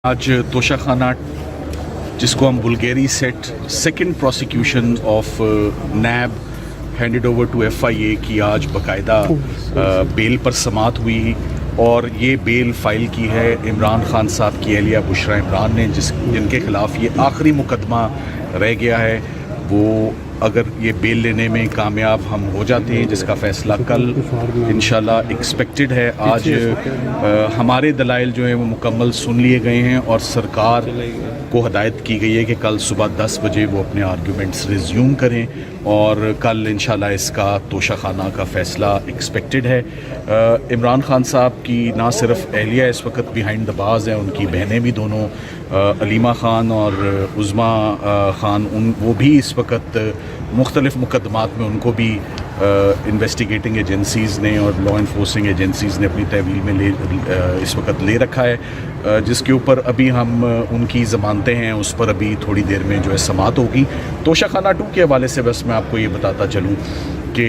आज तोशा खाना जिसको हम Bulgari set second prosecution of NAB handed over to FIA की आज बाकायदा बेल पर समात हुई और ये बेल फाइल की है इमरान खान साहब की एहलिया बुशरा इमरान ने जिनके ख़िलाफ़ ये आखिरी मुकदमा रह गया है। वो अगर ये बेल लेने में कामयाब हम हो जाते हैं जिसका फ़ैसला कल इंशाल्लाह एक्सपेक्टेड है। आज हमारे दलाइल जो हैं वो मुकम्मल सुन लिए गए हैं और सरकार को हदायत की गई है कि कल सुबह 10 बजे वो अपने आर्ग्यूमेंट्स रिज्यूम करें और कल इंशाल्लाह इसका तोशा खाना का फ़ैसला एक्सपेक्टेड है। इमरान खान साहब की ना सिर्फ एहलिया इस वक्त बिहाइंड द बाज़ हैं, उनकी बहनें भी दोनों अलीमा ख़ान और उज़्मा ख़ान वो भी इस वक्त मुख्तलिफ़ मुकदमात में उनको भी इन्वेस्टिगेटिंग एजेंसीज़ ने और लॉ इन्फोर्सिंग एजेंसीज़ ने अपनी तहवील में इस वक्त ले रखा है, जिसके ऊपर अभी हम उनकी ज़मानतें हैं उस पर अभी थोड़ी देर में जो है समात होगी। तोशा खाना 2 के हवाले से बस मैं आपको ये बताता चलूँ कि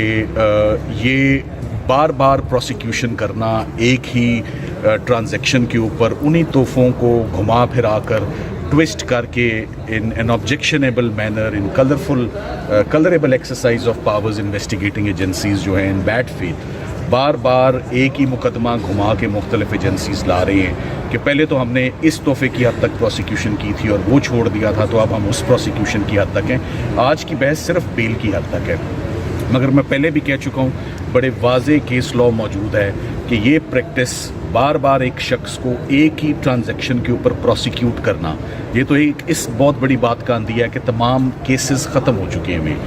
ये बार बार प्रोसिक्यूशन करना एक ही ट्रांजैक्शन के ऊपर उन्हीं तोहफ़ों को घुमा फिरा कर ट्विस्ट करके in an objectionable manner in colourable exercise of powers investigating agencies जो हैं इन बैड फेथ बार बार एक ही मुकदमा घुमा के मुख्तलिफ एजेंसीज़ ला रही हैं कि पहले तो हमने इस तोहफ़े की हद तक प्रोसिक्यूशन की थी और वो छोड़ दिया था, तो अब हम उस प्रोसिक्यूशन की हद तक हैं। आज की बहस सिर्फ बेल की हद तक है, मगर मैं पहले भी कह चुका हूँ बड़े वाज़े केस लॉ मौजूद है कि ये प्रैक्टिस बार बार एक शख्स को एक ही ट्रांजैक्शन के ऊपर प्रोसिक्यूट करना, ये तो एक इस बहुत बड़ी बात का अंदिया है कि तमाम केसेस ख़त्म हो चुके हैं।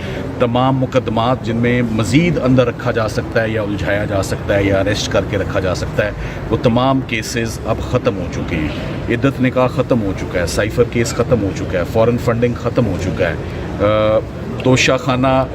तमाम मुकदमात जिनमें मज़ीद अंदर रखा जा सकता है या उलझाया जा सकता है या अरेस्ट करके रखा जा सकता है, वो तमाम केसेस अब ख़त्म हो चुके हैं। इद्दत निकाह ख़त्म हो चुका है, साइफ़र केस ख़त्म हो चुका है, फ़ॉरेन फंडिंग ख़त्म हो चुका है, तोशा खाना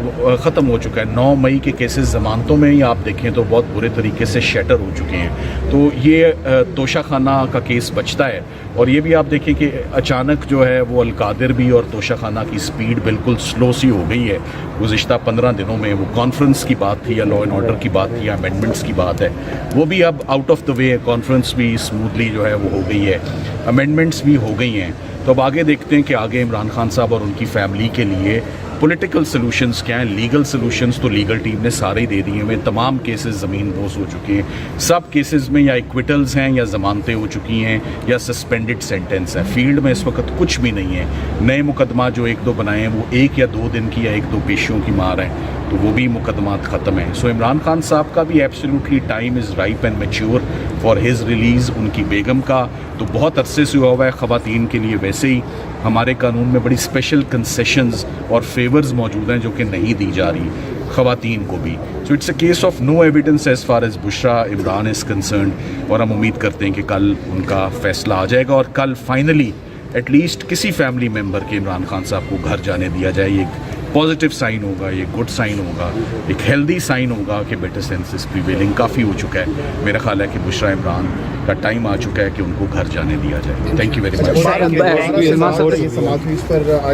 ख़त्म हो चुका है। 9 मई के केसेस ज़मानतों में ही आप देखें तो बहुत बुरे तरीके से शटर हो चुके हैं। तो ये तोशा खाना का केस बचता है और ये भी आप देखें कि अचानक जो है वो अलकादिर भी और तोशा खाना की स्पीड बिल्कुल स्लो सी हो गई है। गुज़िश्ता 15 दिनों में वो कॉन्फ्रेंस की बात थी या लॉ एंड ऑर्डर की बात थी या अमेंडमेंट्स की बात है, वो भी अब आउट ऑफ द वे है। कॉन्फ्रेंस भी स्मूथली जो है वो हो गई है, अमेंडमेंट्स भी हो गई हैं। तो अब आगे देखते हैं कि आगे इमरान खान साहब और उनकी फैमिली के लिए पॉलिटिकल सॉल्यूशंस क्या हैं। लीगल सॉल्यूशंस तो लीगल टीम ने सारे ही दे दिए हैं। तमाम केसेस ज़मीन बोस हो चुके हैं। सब केसेस में या एक्विटल्स हैं या ज़मानतें हो चुकी हैं या सस्पेंडेड सेंटेंस है। फील्ड में इस वक्त कुछ भी नहीं है। नए मुकदमा जो 1-2 बनाए हैं वो 1 या 2 दिन की या 1-2 पेशियों की मार है, तो वो भी मुकदमात ख़त्म हैं। सो इमरान खान साहब का भी absolutely time is ripe and mature for his release. उनकी बेगम का तो बहुत अरसे से हुआ है। ख़वातीन के लिए वैसे ही हमारे कानून में बड़ी स्पेशल कंसेशंस और फेवर्स मौजूद हैं जो कि नहीं दी जा रही ख़वातीन को भी। So it's a case of no evidence as far as Bushra Imran is concerned और हम उम्मीद करते हैं कि कल उनका फ़ैसला आ जाएगा और कल फाइनली एटलीस्ट किसी फैमिली मेम्बर के इमरान खान साहब को घर जाने दिया जाए। ये पॉजिटिव साइन होगा, ये गुड साइन होगा, एक हेल्दी साइन होगा कि बेटर सेंसेस प्रिवेलिंग काफ़ी हो चुका है। मेरा ख्याल है कि बुशरा इमरान का टाइम आ चुका है कि उनको घर जाने दिया जाए। Thank you very much. आज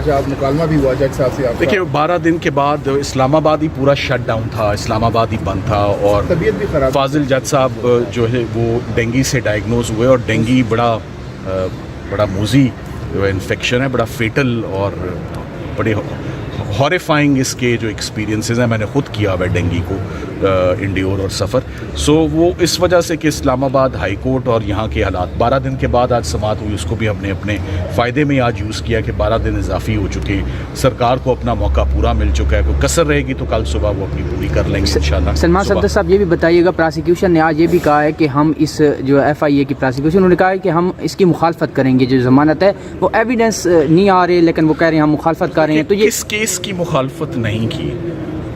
आप मुकालमा भी हुआ जज साहब से? देखिए 12 दिन के बाद इस्लामाबाद ही पूरा शट डाउन था, इस्लामाबाद ही बंद था और तबीयत भी खराब। फाजिल जज साहब जो है वो डेंगी से डायग्नोज हुए और डेंगी बड़ा मूजी जो इन्फेक्शन है, बड़ा फेटल और बड़े हॉरिफाइंग इसके जो एक्सपीरियंसेस हैं, मैंने ख़ुद किया हुआ है डेंगी को इंड्योर और सफ़र। सो वो इस वजह से कि इस्लामाबाद हाई कोर्ट और यहाँ के हालात 12 दिन के बाद आज समात हुई, उसको भी हमने अपने फ़ायदे में आज यूज़ किया कि 12 दिन इजाफी हो चुके, सरकार को अपना मौका पूरा मिल चुका है। कोई कसर रहेगी तो कल सुबह वो अपनी पूरी कर लेंगे इंशाल्लाह। सलमान सफदर साहब ये भी बताइएगा, प्रोसिक्यूशन ने आज ये भी कहा है कि हम इस जो FIA की प्रोसिक्यूशन, उन्होंने कहा है कि हम इसकी मुखालफत करेंगे। जो ज़मानत है वो एविडेंस नहीं आ रहे लेकिन वो कह रहे हैं हम मुखालफत कर रहे हैं। तो ये किस केस की मुखालफत नहीं की,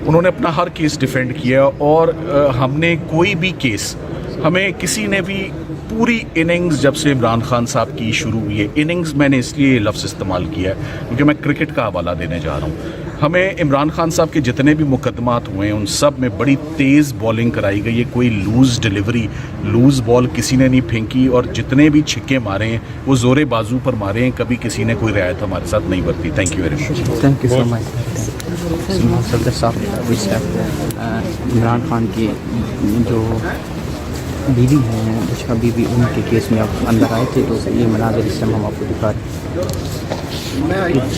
उन्होंने अपना हर केस डिफेंड किया और हमने कोई भी केस, हमें किसी ने भी पूरी इनिंग्स जब से इमरान खान साहब की शुरू हुई है, इनिंग्स मैंने इसलिए लफ्ज़ इस्तेमाल किया है क्योंकि मैं क्रिकेट का हवाला देने जा रहा हूँ। हमें इमरान खान साहब के जितने भी मुकदमात हुए हैं उन सब में बड़ी तेज़ बॉलिंग कराई गई है। कोई लूज़ डिलीवरी, लूज़ बॉल किसी ने नहीं फेंकी और जितने भी छिक्के मारे हैं वो ज़ोरे बाजू पर मारे हैं। कभी किसी ने कोई रियायत हमारे साथ नहीं बरती। Thank you very much. Thank you so much. Safdar साहब इमरान खान की जो بیوی ہیں بشرا بیوی، ان کے کیس میں آپ اندر آئے تھے، تو یہ مناظر اس ٹائم ہم آپ کو دکھا رہے ہیں.